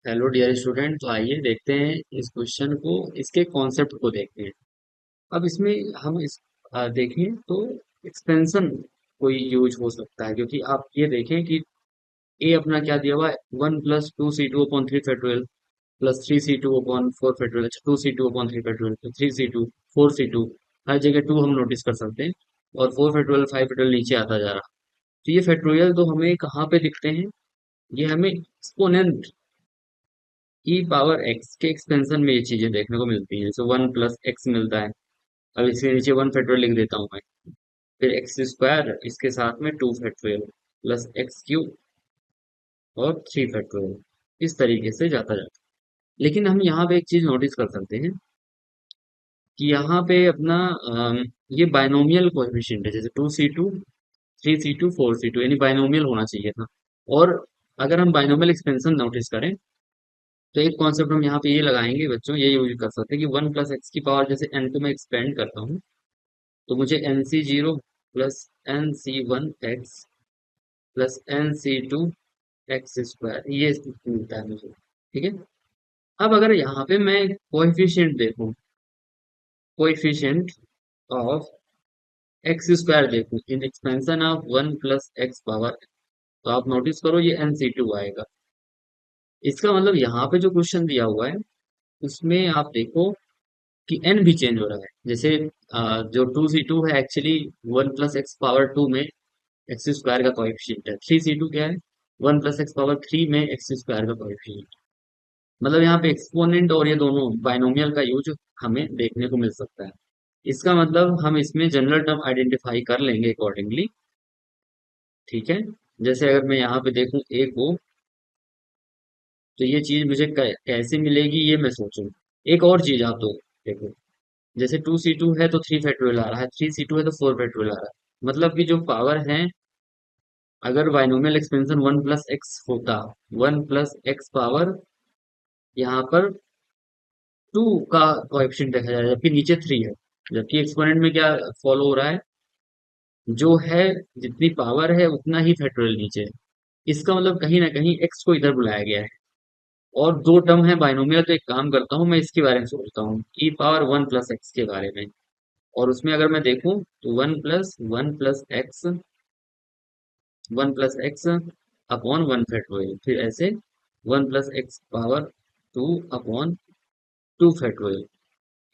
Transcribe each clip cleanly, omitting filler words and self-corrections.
Hello dear student, तो आइए देखते हैं इस क्वेश्चन को, इसके कॉन्सेप्ट को देखते हैं। अब इसमें हम देखें तो एक्सपेंशन कोई यूज हो सकता है, क्योंकि आप ये देखें कि ए अपना क्या दिया हुआ है, 1 + 2c2/3 प्लस 3c2/4 2c2/3 तो 3c2 4c2, हर जगह टू हम नोटिस कर सकते हैं। और 4 5 नीचे आता जा रहा। तो ये फैक्टोरियल तो हमें कहाँ पे दिखते हैं? ये हमें एक्सपोनेंट ई पावर एक्स के एक्सपेंशन में ये चीजें देखने को मिलती हैं। जैसे 1 + x मिलता है। अब इसके नीचे 1 फैक्टोरियल लिख देता हूँ मैं। फिर एक्स स्क्वायर, इसके साथ में 2 फैक्टोरियल प्लस x³ और 3 फैक्टोरियल। इस तरीके से जाता जाता है। लेकिन हम यहाँ पे एक चीज नोटिस कर सकते हैं कि यहाँ पे अपना ये बाइनोमियल कोएफिशिएंट है। जैसे 2c2 3c2 4c2, यानी बाइनोमियल होना चाहिए था। और अगर हम बाइनोमियल एक्सपेंशन नोटिस करें तो एक कॉन्सेप्ट हम यहाँ पे ये लगाएंगे बच्चों, ये यूज कर सकते हैं कि 1 + x की पावर, जैसे n को मैं एक्सपेंड करता हूँ तो मुझे nc0 plus nc1x plus nc2x² ये मिलता है मुझे। ठीक है। अब अगर यहाँ पे मैं कोएफिशिएंट देखूँ, कोएफिशिएंट ऑफ x² देखूँ in expansion of 1 + x power, तो आप नोटिस करो ये nc2 आएगा। इसका मतलब यहाँ पे जो क्वेश्चन दिया हुआ है उसमें आप देखो कि एन भी चेंज हो रहा है। जैसे जो 2c2 है एक्चुअली 1 + x पावर 2 में एक्स स्क्वायर का कोएफिशिएंट है। 3c2 क्या है? 1 + x पावर 3 में एक्स स्क्वायर का कोएफिशिएंट। मतलब यहाँ पे एक्सपोनेंट और ये दोनों बाइनोमियल का यूज हमें देखने को मिल सकता है। इसका मतलब हम इसमें जनरल टर्म आइडेंटिफाई कर लेंगे अकॉर्डिंगली। ठीक है। जैसे अगर मैं यहाँ पे देखूं ए को, तो ये चीज मुझे कैसे मिलेगी ये मैं सोचूं। एक और चीज आप तो देखो, जैसे 2c2 है तो 3 फैक्टोरियल आ रहा है, 3c2 है तो 4 फैक्टोरियल आ रहा है। मतलब कि जो पावर है, अगर बाइनोमियल एक्सपेंशन 1 + x होता, 1 + x पावर यहाँ पर 2 का कोएफिशिएंट देखा जाए, जबकि नीचे 3 है। जबकि एक्सपोनेंट में क्या फॉलो हो रहा है, जो है जितनी पावर है उतना ही फैक्टोरियल नीचे है। इसका मतलब कहीं ना कहीं x को इधर बुलाया गया है। और दो टर्म है बाइनोमियल, तो एक काम करता हूँ मैं इसके बारे में सोचता हूँ, e⁻1 + x के बारे में। और उसमें अगर मैं देखूं तो 1 + 1 + x, 1 + x/1 फिर ऐसे 1 + x पावर 2/2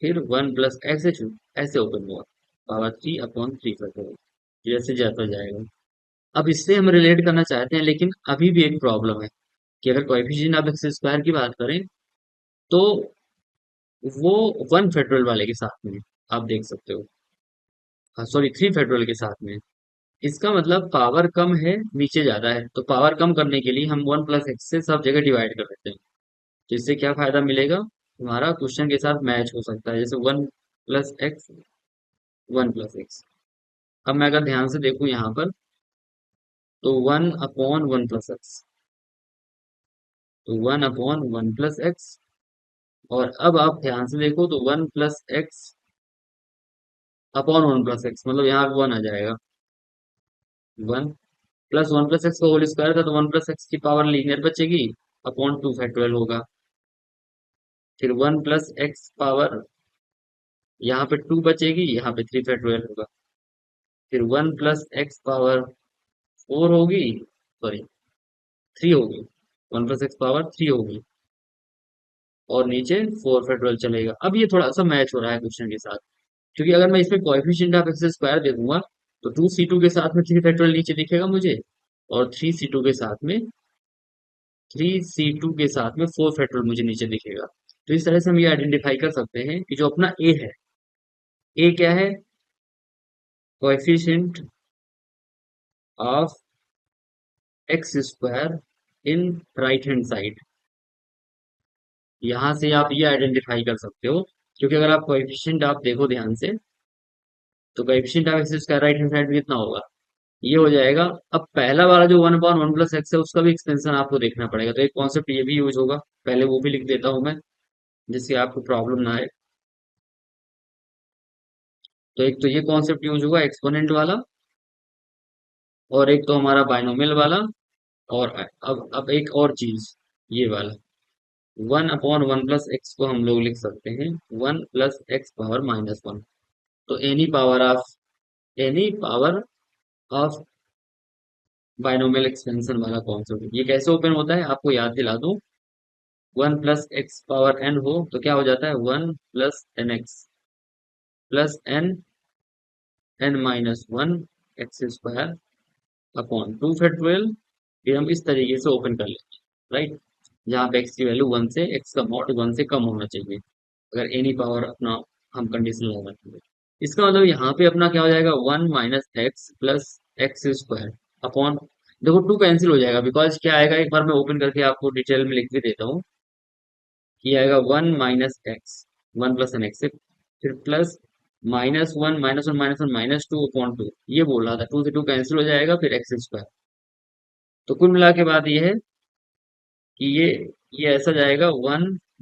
फिर 1 + x ऐसे ओपन हुआ पावर 3/3 जैसे जाता जाएगा। अब इससे हम रिलेट करना चाहते हैं, लेकिन अभी भी एक प्रॉब्लम है कि अगर कोएफिशिएंट ऑफ एक्स स्क्वायर की बात करें तो वो 1 फैक्टोरियल वाले के साथ में आप देख सकते हो। हाँ सॉरी, 3 फैक्टोरियल के साथ में। इसका मतलब पावर कम है, नीचे ज्यादा है, तो पावर कम करने के लिए हम 1 + x से सब जगह डिवाइड कर देते हैं। तो इससे क्या फायदा मिलेगा, हमारा क्वेश्चन के साथ मैच हो सकता है। जैसे 1 + x 1 + x। अब मैं अगर ध्यान से देखूं यहाँ पर, तो 1/1 + x, तो 1/1 + x। और अब आप ध्यान से देखो तो 1 + x/1 + x, मतलब यहाँ पे 1 आ जाएगा। 1 + 1 + x का होल स्क्वायर था, तो 1 + x की पावर लीनियर बचेगी, अपॉन 2 फैक्टोरियल होगा। फिर 1 + x पावर, यहाँ पे 2 बचेगी, यहाँ पे 3 फैक्टोरियल होगा। फिर 1 + x पावर 4 होगी, सॉरी 3 होगी, 1 + x पावर 3 होगी। और नीचे 4 फैक्टोरियल चलेगा। अब ये थोड़ा सा मैच हो रहा है क्वेश्चन के साथ, क्योंकि अगर मैं इसमें कोएफिशिएंट ऑफ एक्स स्क्वायर दे दूंगा तो 2c2 के साथ में 3 फैक्टोरियल नीचे दिखेगा मुझे, और 3c2 के साथ में 4 फैक्टोरियल मुझे नीचे दिखेगा। तो इस तरह से हम ये आइडेंटिफाई कर सकते हैं कि जो अपना ए है, ए क्या है, coefficient of x square in right hand side. यहां से आप ये आइडेंटिफाई कर सकते हो, क्योंकि अगर आप कोएफिशिएंट आप देखो ध्यान से, तो coefficient of x square right hand side में कितना होगा, ये हो जाएगा। अब पहला वाला जो 1/1 + x है उसका भी एक्सपेंशन आपको देखना पड़ेगा, तो एक कॉन्सेप्ट ये भी यूज होगा। पहले वो भी लिख देता हूं मैं, जिससे आपको प्रॉब्लम ना आए। तो एक तो ये कॉन्सेप्ट यूज होगा एक्सपोनेंट वाला, और एक तो हमारा बाइनोमियल वाला। और अब एक और चीज, ये वाला। 1/1 + x को हम लोग लिख सकते हैं 1 + x⁻−1। तो any power of binomial expansion वाला कॉन्सेप्ट ये कैसे ओपन होता है आपको याद दिला दूं। 1 + x⁻n हो तो क्या हो जाता है 1 + n x + n−1 x² upon 2 factorial. फिर हम इस तरीके से ओपन कर लेते हैं, राइट। जहाँ पे x की वैल्यू 1 से x का मॉड 1 से कम होना चाहिए, अगर एनी पावर अपना हम कंडीशन लगाएंगे। इसका मतलब यहाँ पे अपना क्या हो जाएगा 1 - x + x² अपॉन, देखो 2 कैंसिल हो जाएगा बिकॉज क्या आएगा, एक बार मैं ओपन करके आपको डिटेल में लिख भी देता हूँ कि आएगा 1 - x 1 + n x से फिर प्लस -1 - 1 - 1 - 2 ये बोल रहा था, 2 से 2 कैंसिल हो जाएगा फिर x²। तो कुल मिला के बात ये है कि ये ऐसा जाएगा 1 -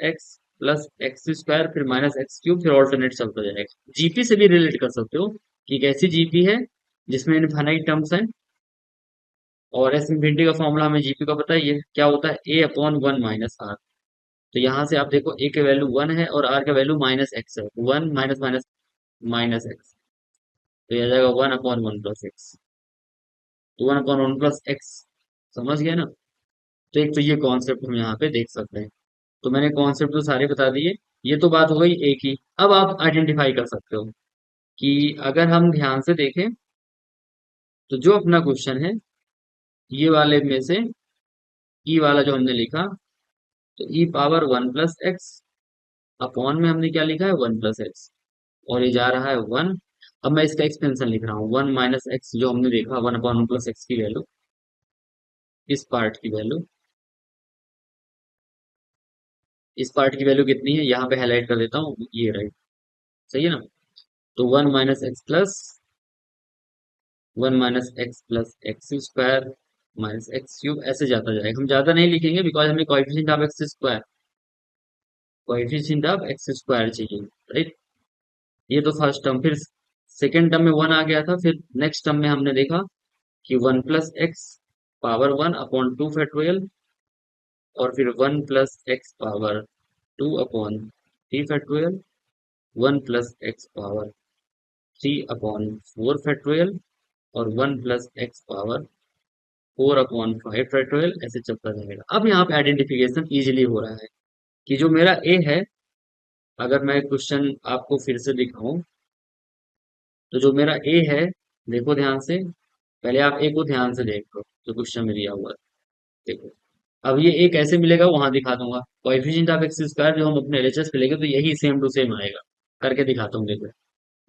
x + x² फिर -x³ फिर ऑल्टरनेट चलता जाएगा। जीपी से भी रिलेट कर सकते हो कि एक ऐसी जीपी है जिसमें इनफाइनाइट टर्म्स हैं, और एस इनफिनिटी का फॉर्मूला हमें जीपी का पता है, ये क्या होता है a/1 - r। तो यहाँ से आप देखो a के वैल्यू 1 है और r का वैल्यू -x है, 1 माइनस माइनस माइनस x, तो ये आ जाएगा 1/1 + x। तो 1/1 + x समझ गए ना। तो एक तो ये कॉन्सेप्ट हम यहाँ पे देख सकते हैं। तो मैंने कॉन्सेप्ट तो सारे बता दिए, ये तो बात हो गई एक ही। अब आप आइडेंटिफाई कर सकते हो कि अगर हम ध्यान से देखें तो जो अपना क्वेश्चन है ये वाले में से ई वाला जो हमने लिखा, तो e⁻1 + x अपॉन में हमने क्या लिखा है 1 + x, और ये जा रहा है 1। अब मैं इसका एक्सपेंशन लिख रहा हूँ 1 - x जो हमने देखा 1/1 + x की वैल्यू, इस पार्ट की वैल्यू, इस पार्ट की वैल्यू कितनी है यहाँ पे हाईलाइट कर देता हूँ, ये राइट, सही है ना। तो 1 - x + 1 - x + x² -x³ ऐसे जाता जाएगा। हम ज्यादा नहीं लिखेंगे बिकॉज हमें कोएफिशिएंट ऑफ एक्स स्क्वायर चाहिए, राइट। ये तो फर्स्ट टर्म, फिर सेकेंड टर्म में 1 आ गया था, फिर नेक्स्ट टर्म में हमने देखा कि 1 + x⁻1/2 फैक्टोरियल, और फिर 1 + x⁻2/3 फैक्टोरियल, 1 + x⁻3/4 फैक्टोरियल, और 1 + x⁻4/5 फैक्टोरियल, ऐसे चलता जाएगा। अब यहाँ पे आइडेंटिफिकेशन इजीली हो रहा है कि जो मेरा ए है, अगर मैं क्वेश्चन आपको फिर से दिखाऊं, तो जो मेरा ए है, देखो ध्यान से, पहले आप ए को ध्यान से देखो जो क्वेश्चन में दिया हुआ है। देखो अब ये ए कैसे मिलेगा वहां दिखा दूंगा, कोएफिशिएंट ऑफ एक्स स्क्वायर जो हम अपने एलएचएस पे लेंगे तो यही सेम टू सेम आएगा, करके दिखाता हूँ। देखो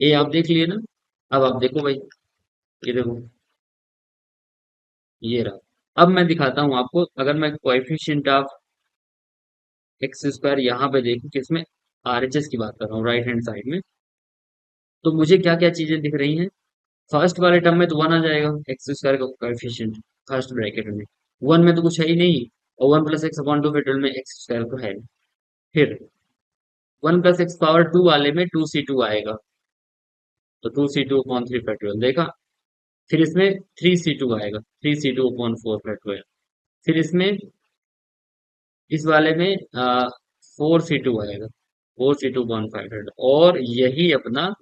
ए आप देख लिए ना, अब आप देखो भाई, ये देखो ये रहा। अब मैं दिखाता हूँ आपको, अगर मैं कोएफिशिएंट ऑफ एक्स स्क्वायर यहाँ पे देखूं किसमें, आरएचएस की बात कर रहा हूँ राइट हैंड साइड में, तो मुझे क्या क्या चीजें दिख रही हैं। फर्स्ट वाले टर्म में तो 1 आ जाएगा, एक्स स्क्वायर का कोएफिशिएंट फर्स्ट ब्रैकेट में, 1 में तो कुछ है ही नहीं, और 1 + x/2 फैक्टोरियल में एक्स स्क्वायर तो है। फिर 1 + x⁻2 वाले में 2c2 आएगा, तो 2c2/3 फैक्टोरियल देखा। फिर इसमें 3c2 आएगा, 3c2/4 फैक्टोरियल। फिर इसमें इस वाले में 4c2 आएगा, 4c2/5 फैक्टोरियल, और यही अपना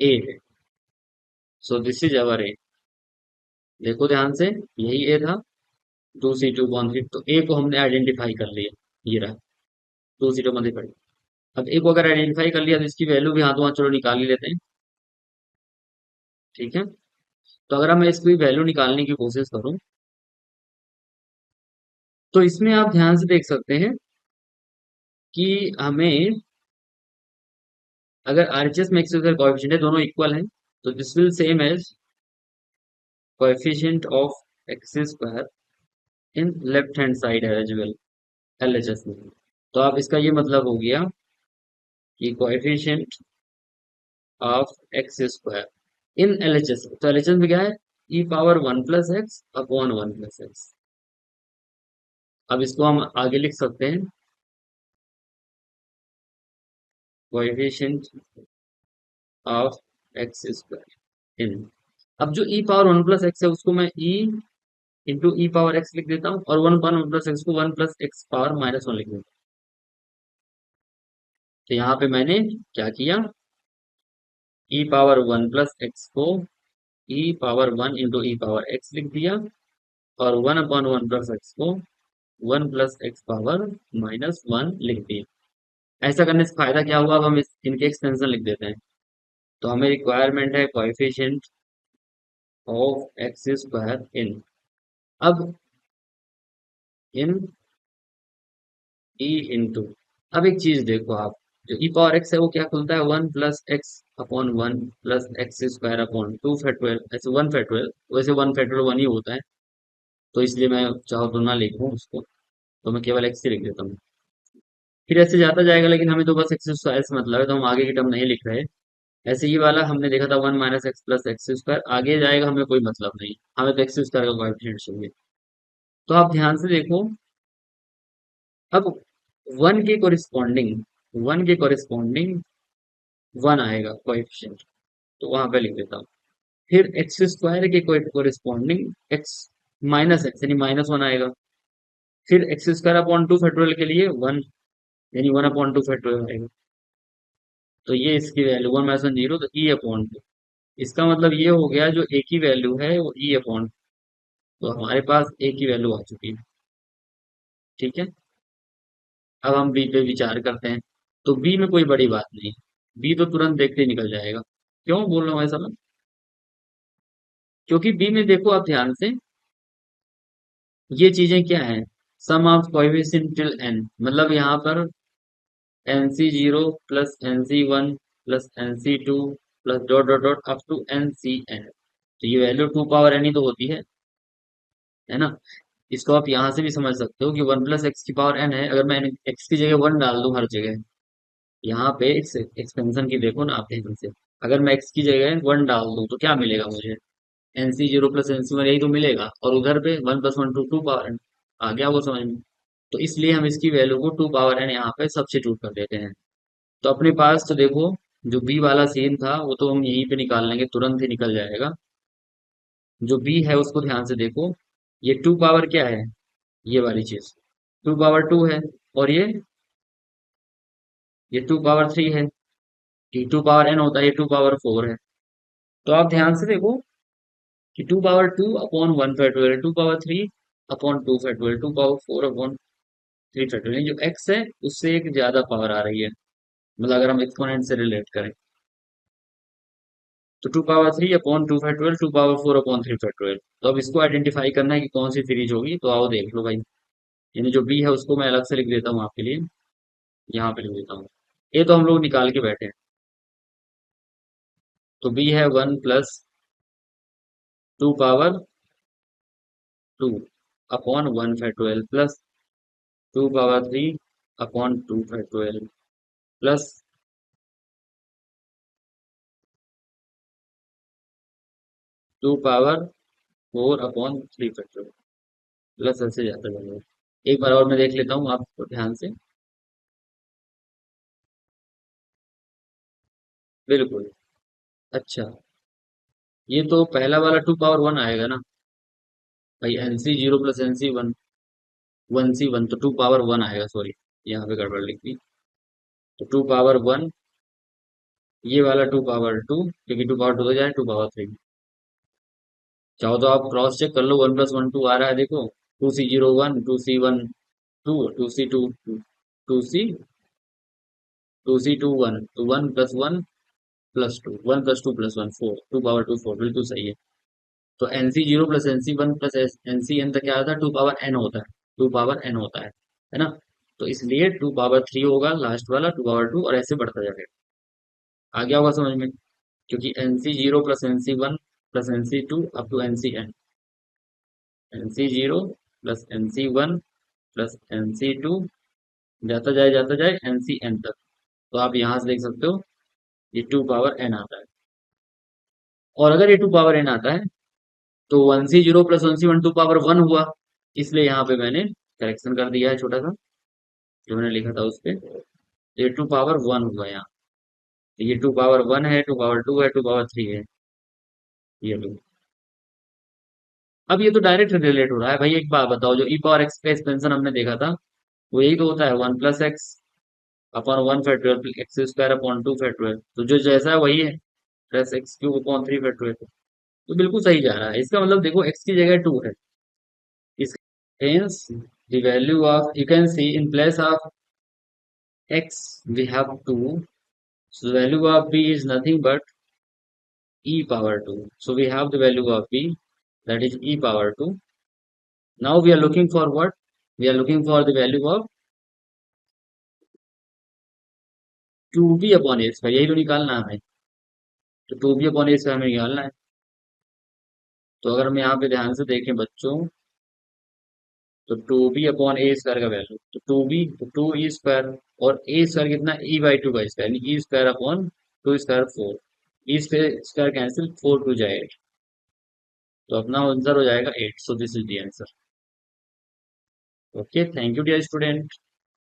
ए है। सो दिस इज अवर ए, देखो ध्यान से, यही ए था 2c2/3। तो ए को हमने आइडेंटिफाई कर लिया, ये रहा 2c2/3। अब ए को अगर आइडेंटिफाई कर लिया तो इसकी वैल्यू भी हाथों हाथ चलो निकाल ही लेते हैं, ठीक है। तो अगर मैं इसकी वैल्यू निकालने की कोशिश करूं, तो इसमें आप ध्यान से देख सकते हैं कि हमें अगर आरएचएस में एक्स स्क्वायर कोएफिशिएंट है, दोनों इक्वल हैं, तो this will same as coefficient of x square in left hand side as well, LHS में। तो आप इसका ये मतलब हो गया कि coefficient of x square in LHS, तो एलएचएस में क्या है e⁻1 + x/1 + x। अब इसको हम आगे लिख सकते हैं कोएफिशिएंट ऑफ एक्स स्क्वायर इन, अब जो e⁻1 + x है उसको मैं इंटू ई पावर एक्स लिख देता हूँ और one upon one plus x को one plus x power minus one लिख देता हूँ। तो यहाँ पे मैंने क्या किया, e power one plus x को e power one into e power x लिख दिया और one upon one plus x को one plus x power minus one लिख दिया। ऐसा करने से फायदा क्या हुआ, अब हम इनके एक्सटेंशन लिख देते हैं। तो हमें रिक्वायरमेंट है कोएफिशिएंट ऑफ एक्स स्क्वायर इन, अब इन ई इंटू, अब एक चीज देखो आप, जो ई पावर एक्स है वो क्या खुलता है, one plus x upon one plus x square upon two factorial, ऐसे वन फैक्टोरियल, वैसे वन फैक्टोरियल वन ही होता है, तो इसलिए मैं चाहो तो ना लिखूं उसको, तो मैं केवल एक्स ही लिख देता हूँ। फिर ऐसे जाता जाएगा, लेकिन हमें तो बस एक्स स्क्वायर से मतलब है, तो हम आगे की टर्म नहीं लिख रहे। ऐसे ही वाला हमने देखा था one minus x plus x square, आगे जाएगा हमें कोई मतलब नहीं, हमें तो एक्स स्क्वायर का कोएफिशिएंट चाहिए। तो आप ध्यान से देखो, अब वन के कोरिस्पॉन्डिंग, वन के कोरिस्पॉन्डिंग वन आएगा कोएफिशिएंट, तो वहां पे लिख देता हूँ। फिर एक्स स्क्वायर के कोरिस्पॉन्डिंग एक्स माइनस एक्स यानी माइनस वन आएगा। फिर x square upon two factorial के लिए वन, यानी वन अपॉन टू फैक्टोरियल आएगा। तो ये इसकी value one minus one zero, तो ई अपॉन टू, इसका मतलब ये हो गया जो ए की वैल्यू है वो ई अपॉन, तो हमारे पास ए की वैल्यू आ चुकी है। ठीक है, अब हम बी पे विचार करते हैं। तो बी में कोई बड़ी बात नहीं, बी तो तुरंत देखते ही निकल जाएगा। क्यों बोल रहा हूँ ऐसा मैं, क्योंकि बी में देखो आप ध्यान से, ये चीजें क्या है, sum of coefficient till n, मतलब यहाँ पर n C zero plus n C one plus n C two plus dot dot dot up to n C n, तो ये वैल्यू टू पावर एन ही तो होती है ना। इसको आप यहाँ से भी समझ सकते हो कि वन प्लस एक्स की पावर एन है, अगर मैं एक्स की जगह वन डाल दूं हर जगह, यहाँ पे इस एक्सपेंशन की देखो ना आप ध्यान से, अगर मैं एक्स की जगह वन डाल दूं तो क्या मिलेगा मुझे, n C zero plus n C one, यही तो मिलेगा, और उधर पे one plus one to two power n, आ गया वो समझ में। तो इसलिए हम इसकी वैल्यू को टू पावर एन यहाँ पे सब्स्टिट्यूट कर देते हैं। तो अपने पास तो देखो, जो बी वाला सीन था वो तो हम यहीं पे निकाल लेंगे, तुरंत ही निकल जाएगा। जो बी है उसको ध्यान से देखो, ये टू पावर क्या है, ये वाली चीज टू पावर टू है, और ये टू पावर थ्री है, ये टू पावर एन होता है, ये टू पावर फोर है। तो आप ध्यान से देखो कि two power two upon one factorial, two power three upon two factorial, two power four upon three factorial, जो एक्स है उससे एक ज्यादा पावर आ रही है, मतलब अगर हम एक्सपोनेंट से रिलेट करें, तो two power three upon two factorial, two power four upon three factorial. तो अब इसको आइडेंटिफाई करना है कि कौन सी सीरीज होगी, तो आओ देख लो भाई। यानी जो बी है उसको मैं अलग से लिख देता हूँ आपके लिए, यहाँ पे लिख देता हूँ। ये तो हम लोग निकाल के बैठे हैं, तो बी है one plus to power two upon one factorial plus two power three upon two factorial plus two power four upon three factorial, plus ऐसे जाता जाएगा। एक बार और मैं देख लेता हूँ आपको ध्यान से, बिल्कुल। अच्छा, ये तो पहला वाला टू पावर वन आएगा ना भाई, n C zero plus n C one, one C one, तो टू पावर वन आएगा, सॉरी यहाँ पे गड़बड़ लिख दी। तो टू पावर वन, ये वाला टू पावर टू, क्योंकि टू पावर टू तो जाए टू पावर थ्री। चाहो तो आप क्रॉस चेक कर लो, वन प्लस वन टू आ रहा है देखो, two C zero one, two C one to, two C two two C two one, तो one plus one plus two, one plus two plus one four, two power two four, बिल्कुल सही है। तो n C zero plus n C one plus n C n तक क्या आता है, to power N होता है, टू पावर एन होता है ना। तो इसलिए टू पावर थ्री होगा लास्ट वाला, टू पावर टू, और ऐसे बढ़ता जाएगा। आ गया होगा समझ में, क्योंकि n C zero plus n C one plus n C two up to n C n, n C zero plus n C one plus n C two, जाता जाए एन सी एन तक। तो आप यहां से देख सकते हो ये टू पावर एन आता है, और अगर ये टू पावर एन आता है तो one C zero plus one C one to power one हुआ, इसलिए यहाँ पे मैंने करेक्शन कर दिया है छोटा सा, जो मैंने लिखा था उस पे, ये टू पावर वन हुआ यहाँ। तो ये टू पावर वन है, टू पावर टू है, टू पावर थ्री है, ये लो। अब ये तो डायरेक्ट रिलेट हो रहा है भाई। एक बात बताओ, जो ई पावर एक्स का एक्सपेंशन हमने देखा था वो यही तो होता है, 1 + x upon 1/12 x square upon 2/12। तो जो जैसा है वही है, प्लस एक्स क्यूब अपॉन 3/12। तो बिल्कुल सही जा रहा है। इसका मतलब देखो x की जगह 2 है। इस hence the value of, you can see in place of x we have 2, so the value of b is nothing but e power 2. So we have the value of b, that is e power 2. Now we are looking for what? We are looking for the value of 2b upon a square, यही तो निकालना है हमें। तो 2b upon ए square हमें निकालना है। तो अगर हम यहाँ पे ध्यान से देखें बच्चों, तो 2b अपॉन ए स्क्वायर का वैल्यू, तो 2b, 2 e स्क्वायर, और ए स्क्वायर कितना, e/2 का स्क्वायर, यानी E square upon 2 square 4। E square cancel, 4 2 जाए 8। तो अपना आंसर हो जाएगा 8। So this is the answer. Okay, thank you dear student.